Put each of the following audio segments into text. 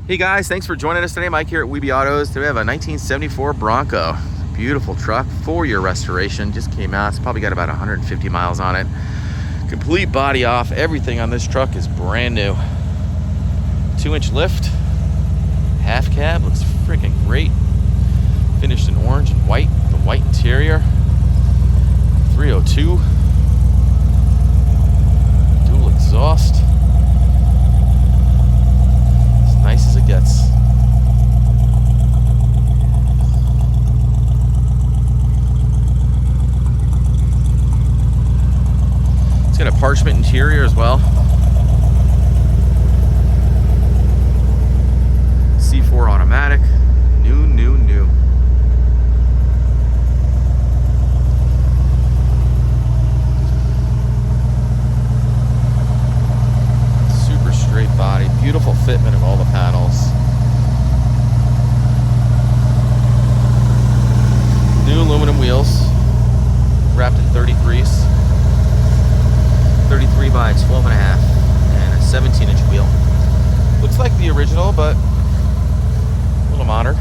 Hey guys, thanks for joining us today. Mike here at Weeby Autos. Today we have a 1974 Bronco. Beautiful truck, 4-year restoration. Just came out. It's probably got about 150 miles on it. Complete body off. Everything on this truck is brand new. 2-inch lift. Half cab. Looks freaking great. Finished in orange and white. The white interior. 302. Dual exhaust. Nice as it gets. It's got a Parchment interior as well. C4 automatic. New. Super straight body. Beautiful fitment of all the panels. New aluminum wheels. Wrapped in 33s. 33 by 12 and a half. And a 17-inch wheel. Looks like the original, but a little modern.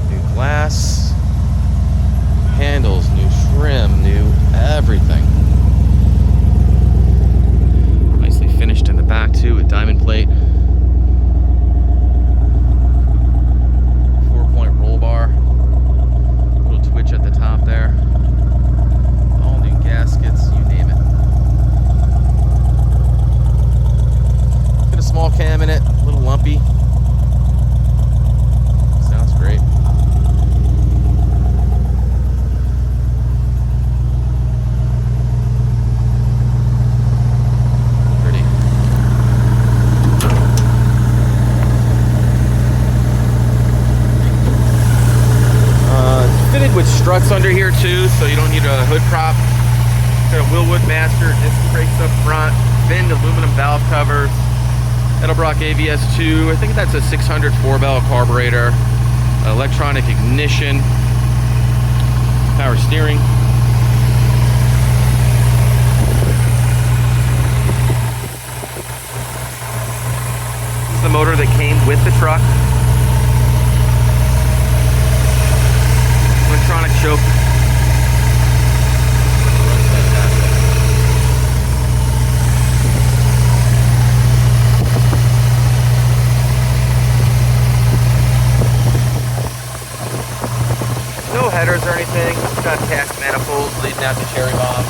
New glass. Handles, new trim, new everything. Nicely finished in the back too with diamond plate. 4-point roll bar. Little twitch at the top there. All new gaskets, you name it. Got a small cam in it, a little lumpy. Sounds great. With struts under here too, so you don't need a hood prop. Got a Wilwood master, disc brakes up front, finned aluminum valve covers, Edelbrock ABS2. I think that's a 600 4-valve carburetor, electronic ignition, power steering. This is the motor that came with the truck. Electronic choke. No headers or anything. It's got cast manifolds leading out to cherry bombs.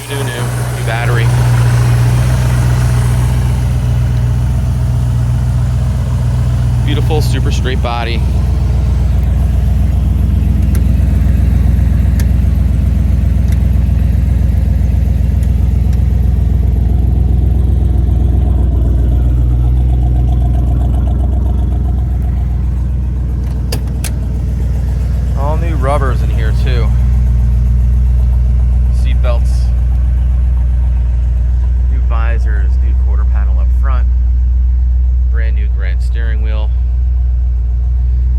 New battery. Beautiful, super straight body. Rubbers in here too. Seat belts, new visors, new quarter panel up front, brand new Grand steering wheel.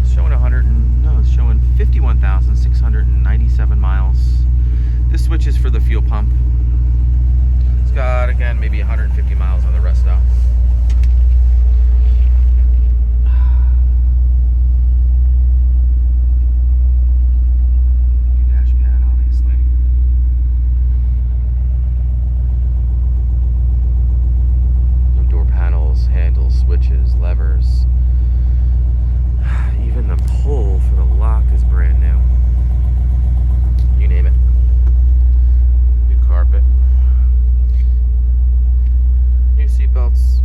It's showing it's showing 51,697 miles. This switch is for the fuel pump. It's got again maybe 150 miles on the rest though. Handles, switches, levers. Even the pull for the lock is brand new. You name it. New carpet. New seatbelts.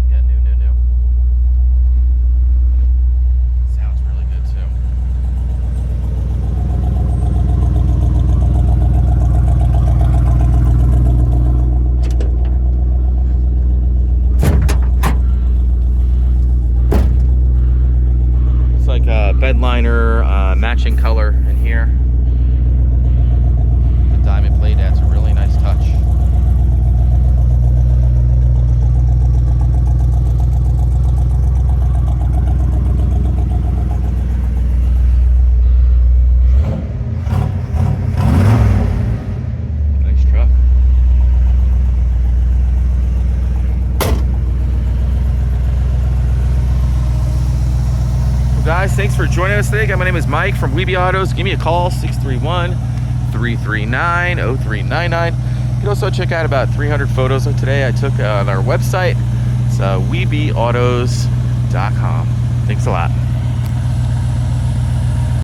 Yeah, new. Sounds really good too. Like a bed liner, matching color in here. The diamond plate adds a really nice touch. Nice truck. Guys, thanks for joining us today. My name is Mike from Weeby Autos. Give me a call, 631-339-0399. You can also check out about 300 photos of today I took on our website. It's weebyautos.com. Thanks a lot.